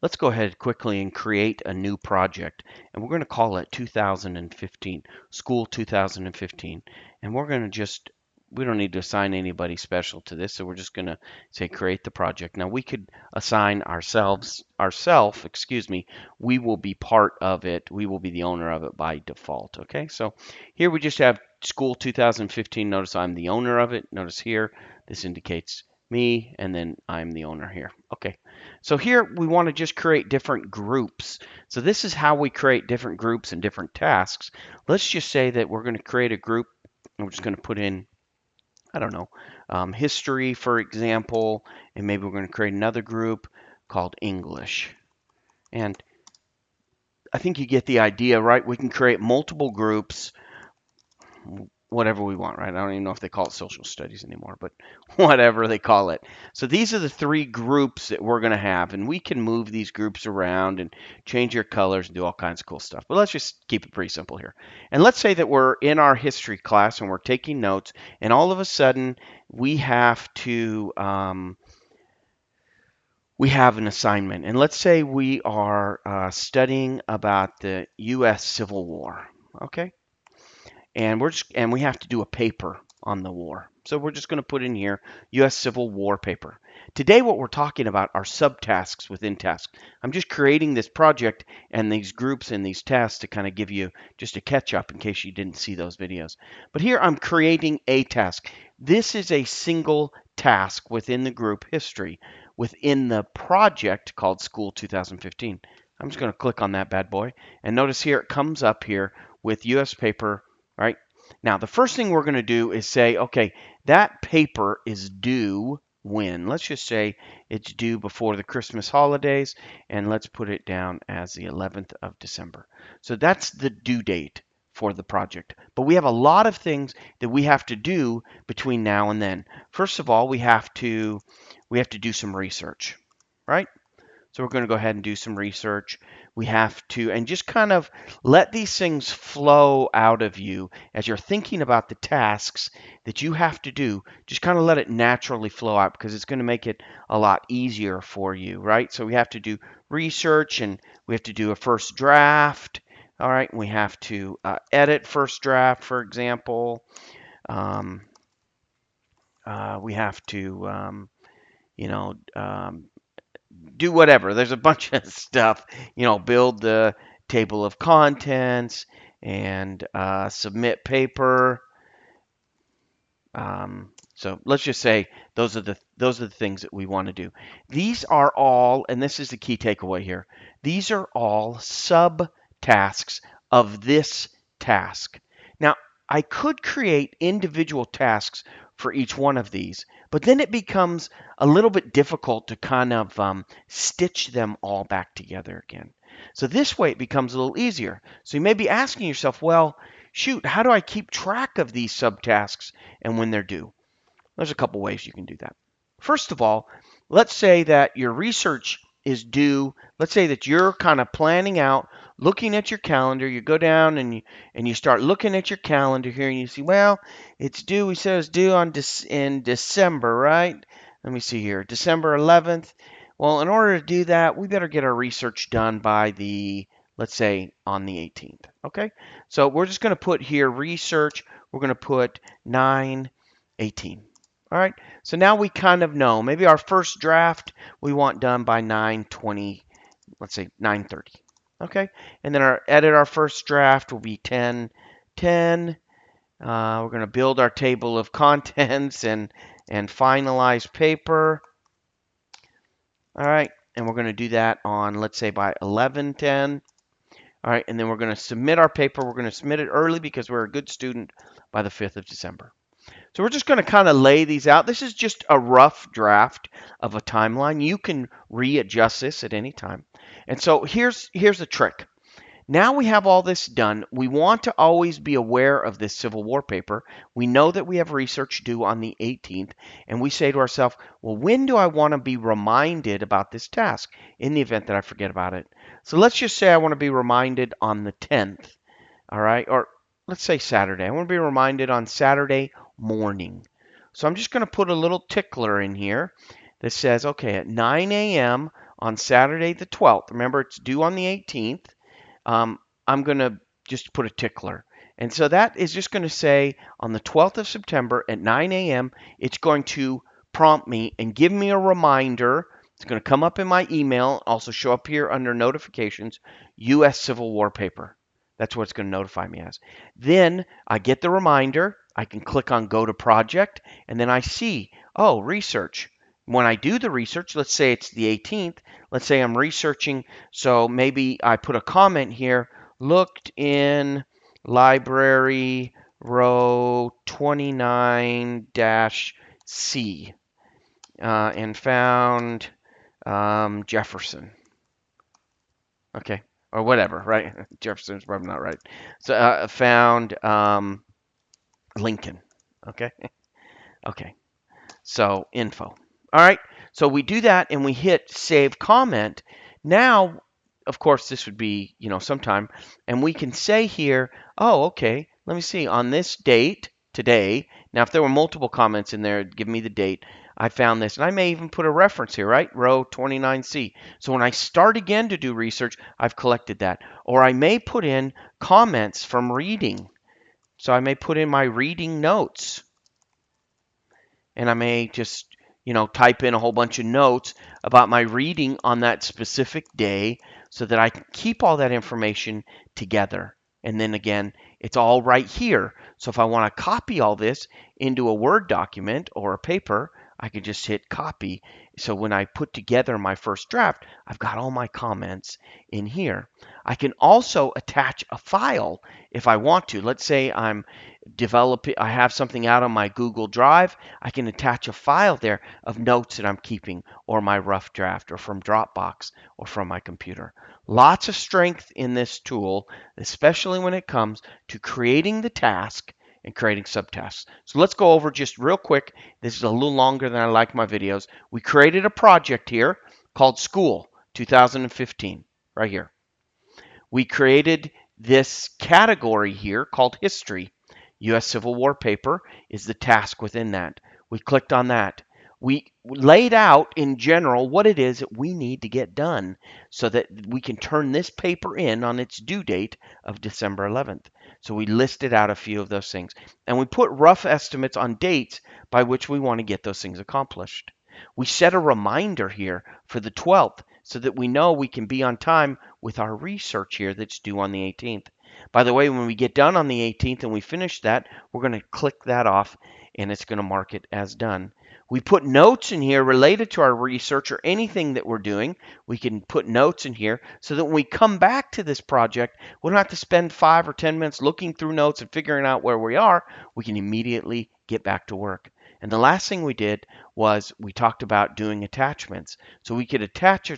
let's go ahead quickly and create a new project. And we're going to call it 2015, School 2015. And we're going to just, we don't need to assign anybody special to this. So we're just going to say create the project. Now we could assign excuse me, we will be part of it. We will be the owner of it by default. Okay, so here we just have School 2015. Notice I'm the owner of it. Notice here, this indicates me, and then I'm the owner here. Okay, so here we want to just create different groups. So this is how we create different groups and different tasks. Let's just say that we're going to create a group, and we're just going to put in, I don't know, history, for example, and maybe we're going to create another group called English. And I think you get the idea, right? We can create multiple groups, whatever we want, right? I don't even know if they call it social studies anymore, but whatever they call it. So these are the three groups that we're going to have, and we can move these groups around and change your colors and do all kinds of cool stuff. But let's just keep it pretty simple here. And let's say that we're in our history class and we're taking notes, and all of a sudden we have to we have an assignment. And let's say we are studying about the U.S. Civil War. Okay, and we have to do a paper on the war. So we're just going to put in here U.S. Civil War paper. Today, what we're talking about are subtasks within tasks. I'm just creating this project and these groups and these tasks to kind of give you just a catch up in case you didn't see those videos. But here I'm creating a task. This is a single task within the group history within the project called School 2015. I'm just going to click on that bad boy, and notice here it comes up here with U.S. paper. Right? Now, the first thing we're going to do is say, okay, that paper is due when? Let's just say it's due before the Christmas holidays, and let's put it down as the 11th of December. So that's the due date for the project. But we have a lot of things that we have to do between now and then. First of all, we have to do some research, right? So we're going to go ahead and do some research. We have to, and just kind of let these things flow out of you as you're thinking about the tasks that you have to do. Just kind of let it naturally flow out because it's going to make it a lot easier for you, right? So we have to do research and we have to do a first draft. All right, we have to edit first draft, for example. Um, we have to, you know, do whatever. There's a bunch of stuff, build the table of contents and submit paper. So let's just say those are the things that we want to do. These are all, and this is the key takeaway here. These are all subtasks of this task. Now, I could create individual tasks for each one of these, but then it becomes a little bit difficult to kind of stitch them all back together again. So this way it becomes a little easier. So you may be asking yourself, well, shoot, how do I keep track of these subtasks and when they're due? There's a couple ways you can do that. First of all, let's say that your research is due. Let's say that you're kind of planning out, looking at your calendar. You go down and you start looking at your calendar here, and you see, well, it's due. We said it's due in December, right? Let me see here, December 11th. Well, in order to do that, we better get our research done by let's say on the 18th. Okay, so we're just going to put here research. We're going to put 9/18. All right, so now we kind of know. Maybe our first draft we want done by 9:20, let's say 9:30. Okay, and then our first draft will be 10:10. We're going to build our table of contents and finalize paper. All right, and we're going to do that on, let's say, by 11:10. All right, and then we're going to submit our paper. We're going to submit it early because we're a good student by the 5th of December. So we're just going to kind of lay these out. This is just a rough draft of a timeline. You can readjust this at any time. And so here's the trick. Now we have all this done. We want to always be aware of this Civil War paper. We know that we have research due on the 18th, and we say to ourselves, well, when do I want to be reminded about this task in the event that I forget about it? So let's just say I want to be reminded on the 10th, all right? Or let's say Saturday. I want to be reminded on Saturday morning. So I'm just going to put a little tickler in here that says, okay, at 9 a.m., on Saturday the 12th, remember it's due on the 18th, I'm going to just put a tickler. And so that is just going to say on the 12th of September at 9 a.m., it's going to prompt me and give me a reminder. It's going to come up in my email, also show up here under notifications, U.S. Civil War paper. That's what it's going to notify me as. Then I get the reminder. I can click on Go to Project, and then I see, oh, research. When I do the research, let's say it's the 18th, let's say I'm researching, so maybe I put a comment here, looked in library row 29-C and found Jefferson. Okay, or whatever, right? Jefferson's probably not right. So found Lincoln. Okay, okay. So info. All right. So we do that and we hit save comment. Now, of course, this would be, sometime, and we can say here, oh, okay, let me see, on this date, today, now if there were multiple comments in there, give me the date, I found this, and I may even put a reference here, right? Row 29C. So when I start again to do research, I've collected that. Or I may put in comments from reading. So I may put in my reading notes. And I may just, type in a whole bunch of notes about my reading on that specific day so that I can keep all that information together. And then again, it's all right here. So if I want to copy all this into a Word document or a paper, I can just hit copy. So when I put together my first draft, I've got all my comments in here. I can also attach a file if I want to. Let's say I have something out on my Google Drive, I can attach a file there of notes that I'm keeping or my rough draft or from Dropbox or from my computer. Lots of strength in this tool, especially when it comes to creating the task and creating subtasks. So let's go over just real quick. This is a little longer than I like my videos. We created a project here called School 2015 right here. We created this category here called History. U.S. Civil War paper is the task within that. We clicked on that. We laid out in general what it is that we need to get done so that we can turn this paper in on its due date of December 11th. So we listed out a few of those things. And we put rough estimates on dates by which we want to get those things accomplished. We set a reminder here for the 12th so that we know we can be on time with our research here that's due on the 18th. By the way, when we get done on the 18th and we finish that, we're going to click that off and it's going to mark it as done. We put notes in here related to our research or anything that we're doing. We can put notes in here so that when we come back to this project, we don't have to spend 5 or 10 minutes looking through notes and figuring out where we are. We can immediately get back to work. And the last thing we did was we talked about doing attachments. So we could attach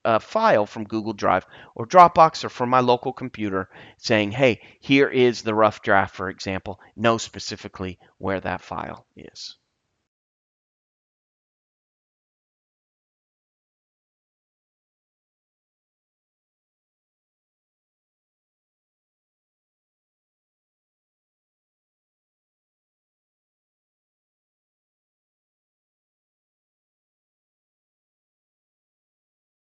a file from Google Drive or Dropbox or from my local computer saying, hey, here is the rough draft, for example. Know specifically where that file is.